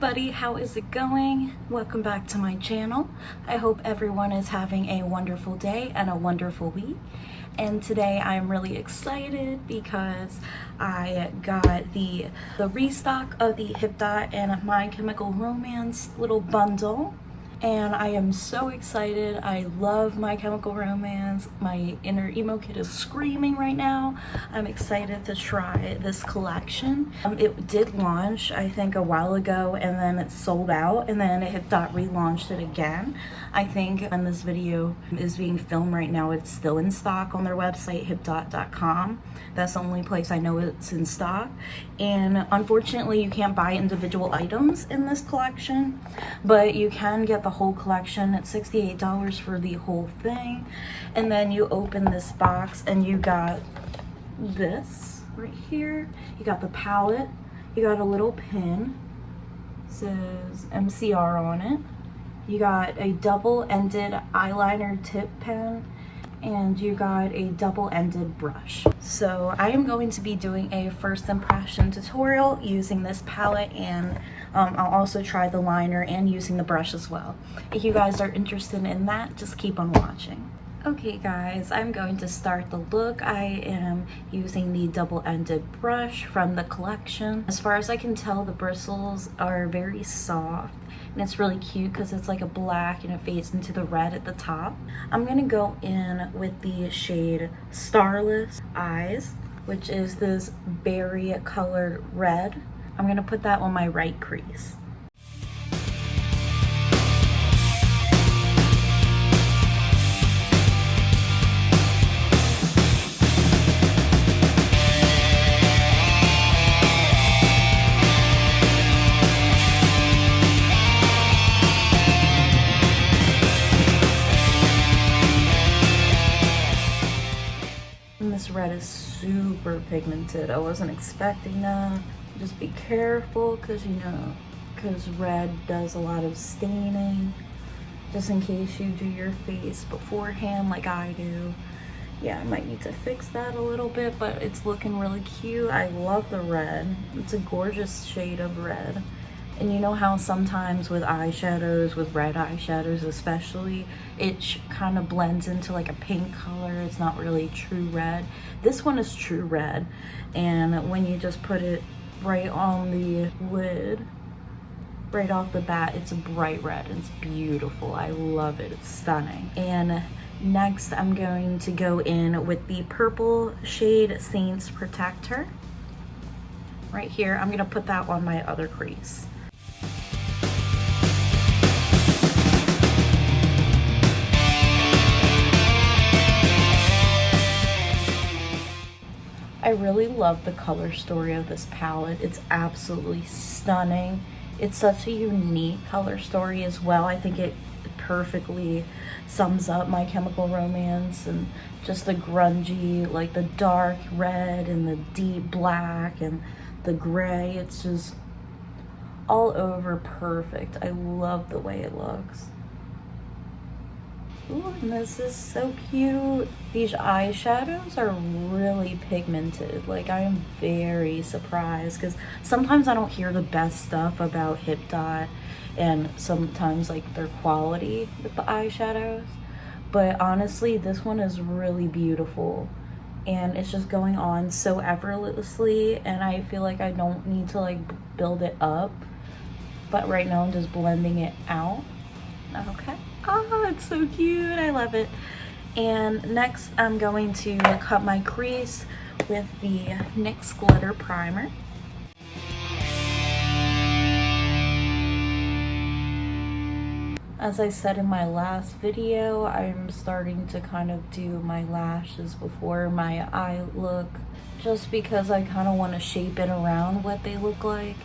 everybody, how is it going? Welcome back to my channel. I hope everyone is having a wonderful day and a wonderful week. And today I'm really excited because I got the restock of the Hipdot and My Chemical Romance little bundle. And I am so excited. I love My Chemical Romance. My inner emo kid is screaming right now. I'm excited to try this collection. It did launch, I think, a while ago, and then it sold out, and then Hipdot relaunched it again. I think when this video is being filmed right now, it's still in stock on their website, hipdot.com. That's the only place I know it's in stock. And unfortunately, you can't buy individual items in this collection, but you can get the whole collection. It's $68 for the whole thing. And then you open this box and you got this right here. You got the palette. You got a little pin. It says MCR on it. You got a double-ended eyeliner tip pen, and you got a double-ended brush. So I am going to be doing a first impression tutorial using this palette, and I'll also try the liner and using the brush as well. If you guys are interested in that, just keep on watching. Okay guys, I'm going to start the look. I am using the double-ended brush from the collection. As far as I can tell, the bristles are very soft, and it's really cute because it's like a black and it fades into the red at the top. I'm gonna go in with the shade Starless Eyes, which is this berry colored red. I'm gonna put that on my right crease. This red is super pigmented. I wasn't expecting that. Just be careful because red does a lot of staining, just in case you do your face beforehand like I do. Yeah, I might need to fix that a little bit, but it's looking really cute. I love the red. It's a gorgeous shade of red. And you know how sometimes with eyeshadows, with red eyeshadows especially, it kind of blends into like a pink color. It's not really true red. This one is true red. And when you just put it right on the lid, right off the bat, it's a bright red. It's beautiful. I love it. It's stunning. And next, I'm going to go in with the purple shade Saints Protector. Right here, I'm gonna put that on my other crease. I really love the color story of this palette. It's absolutely stunning. It's such a unique color story as well. I think it perfectly sums up My Chemical Romance and just the grungy, like the dark red and the deep black and the gray. It's just all over perfect. I love the way it looks. Ooh, and this is so cute. These eyeshadows are really pigmented. Like, I am very surprised because sometimes I don't hear the best stuff about Hipdot and sometimes like their quality with the eyeshadows. But honestly, this one is really beautiful and it's just going on so effortlessly, and I feel like I don't need to like build it up. But right now I'm just blending it out. Okay. Oh, it's so cute. I love it. And next, I'm going to cut my crease with the NYX Glitter Primer. As I said in my last video, I'm starting to kind of do my lashes before my eye look, just because I kind of want to shape it around what they look like.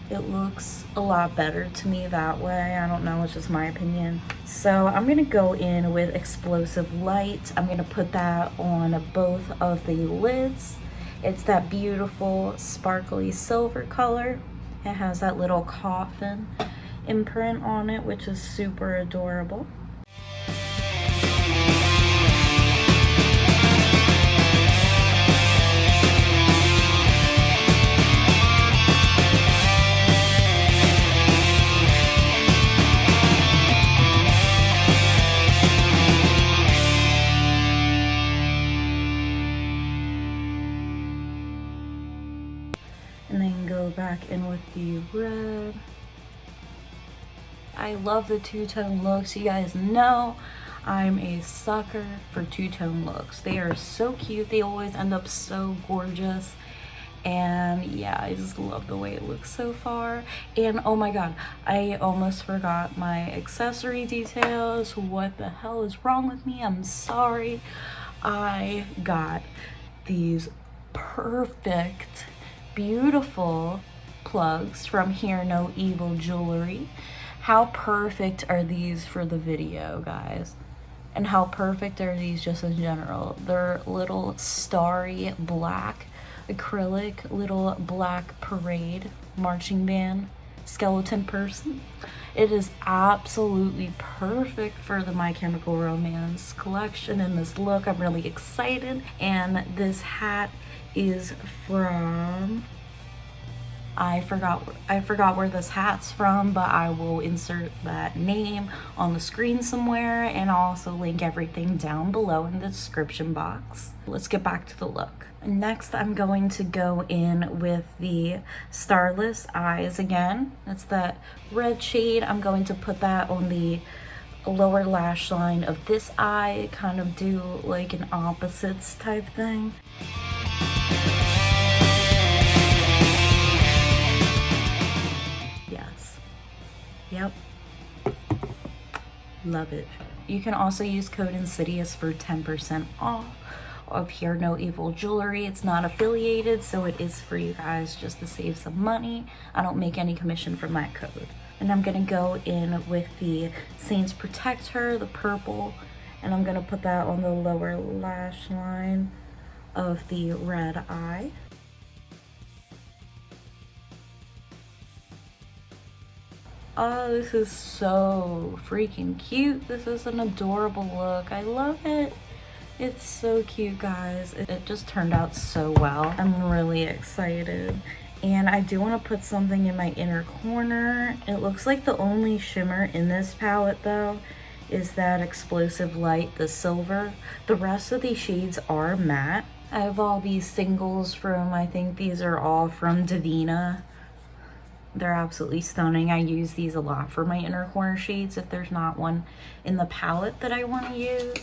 It looks a lot better to me that way. I don't know, it's just my opinion. So I'm gonna go in with Explosive Light. I'm gonna put that on both of the lids. It's that beautiful sparkly silver color. It has that little coffin imprint on it, which is super adorable. back in with the red. I love the two-tone looks. You guys know I'm a sucker for two-tone looks. They are so cute. They always end up so gorgeous. And yeah, I just love the way it looks so far. And oh my god, I almost forgot my accessory details. What the hell is wrong with me? I'm sorry. I got these perfect, beautiful plugs from Hear No Evil Jewelry. How perfect are these for the video, guys? And how perfect are these just in general? They're little starry black acrylic, little black parade marching band skeleton person. It is absolutely perfect for the My Chemical Romance collection and this look. I'm really excited. And this hat is from, I forgot where this hat's from, but I will insert that name on the screen somewhere, and I'll also link everything down below in the description box. Let's get back to the look. Next, I'm going to go in with the Starless Eyes again. That's that red shade. I'm going to put that on the lower lash line of this eye, kind of do like an opposites type thing. Yep, love it. You can also use code Insydious for 10% off of Hear No Evil Jewelry. It's not affiliated, so it is for you guys just to save some money. I don't make any commission from that code. And I'm gonna go in with the Saints Protect Her, the purple, and I'm gonna put that on the lower lash line of the red eye. Oh, this is so freaking cute. This is an adorable look. I love it. It's so cute, guys. It just turned out so well. I'm really excited. And I do want to put something in my inner corner. It looks like the only shimmer in this palette, though, is that Explosive Light, the silver. The rest of these shades are matte. I have all these singles from, I think these are all from Divina. They're absolutely stunning. I use these a lot for my inner corner shades if there's not one in the palette that I want to use.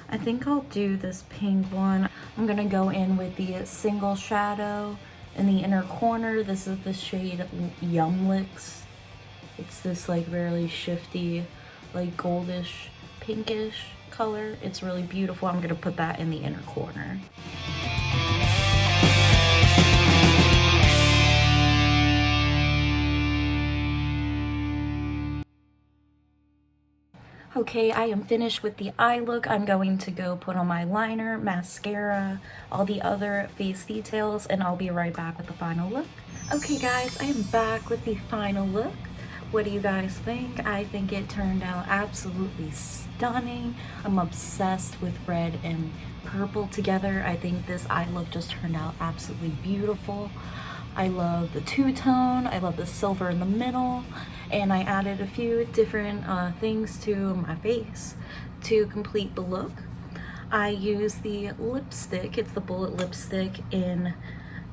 I think I'll do this pink one. I'm gonna go in with the single shadow in the inner corner. This is the shade Yum Licks. It's this like really shifty, like goldish, pinkish color. It's really beautiful. I'm gonna put that in the inner corner. Okay, I am finished with the eye look. I'm going to go put on my liner, mascara, all the other face details, and I'll be right back with the final look. Okay guys, I am back with the final look. What do you guys think? I think it turned out absolutely stunning. I'm obsessed with red and purple together. I think this eye look just turned out absolutely beautiful. I love the two-tone, I love the silver in the middle, and I added a few different things to my face to complete the look. I used the lipstick, it's the Bullet lipstick in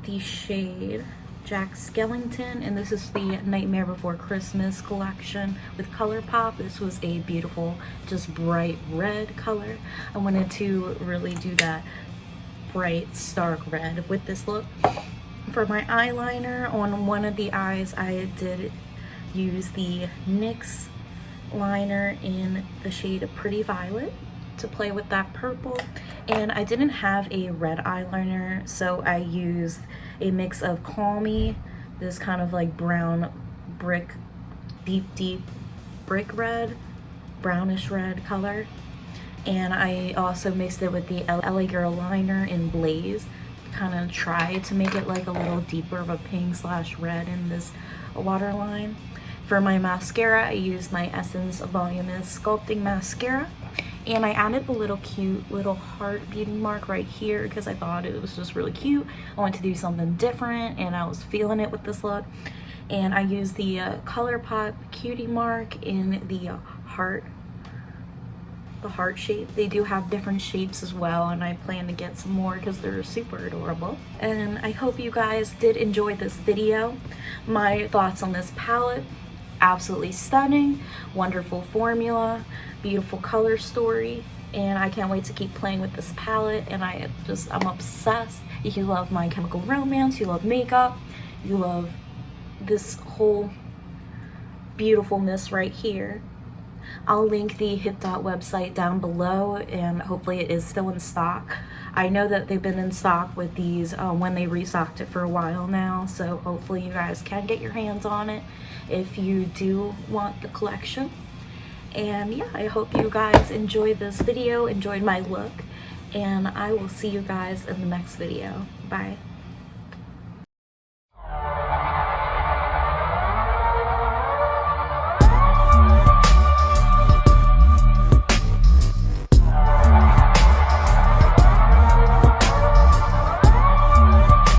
the shade Jack Skellington, and this is the Nightmare Before Christmas collection with Colourpop. This was a beautiful, just bright red color. I wanted to really do that bright, stark red with this look. For my eyeliner, on one of the eyes, I did use the NYX liner in the shade Pretty Violet to play with that purple. And I didn't have a red eyeliner, so I used a mix of Call Me, this kind of like brown brick, deep brick red, brownish red color. And I also mixed it with the LA Girl liner in Blaze. Kind of tried to make it like a little deeper of a pink / red in this waterline. For my mascara, I used my Essence Voluminous Sculpting Mascara, and I added a little cute little heart beauty mark right here because I thought it was just really cute. I wanted to do something different and I was feeling it with this look. And I used the Colourpop QT mark in the heart the heart shape. They do have different shapes as well, and I plan to get some more because they're super adorable. And I hope you guys did enjoy this video. My thoughts on this palette: absolutely stunning, wonderful formula, beautiful color story, and I can't wait to keep playing with this palette. And I'm obsessed. If you love My Chemical Romance, you love makeup, you love this whole beautifulness right here, I'll link the Hipdot website down below, and hopefully it is still in stock. I know that they've been in stock with these when they restocked it for a while now, so hopefully you guys can get your hands on it if you do want the collection. And yeah, I hope you guys enjoyed this video, enjoyed my look, and I will see you guys in the next video. Bye.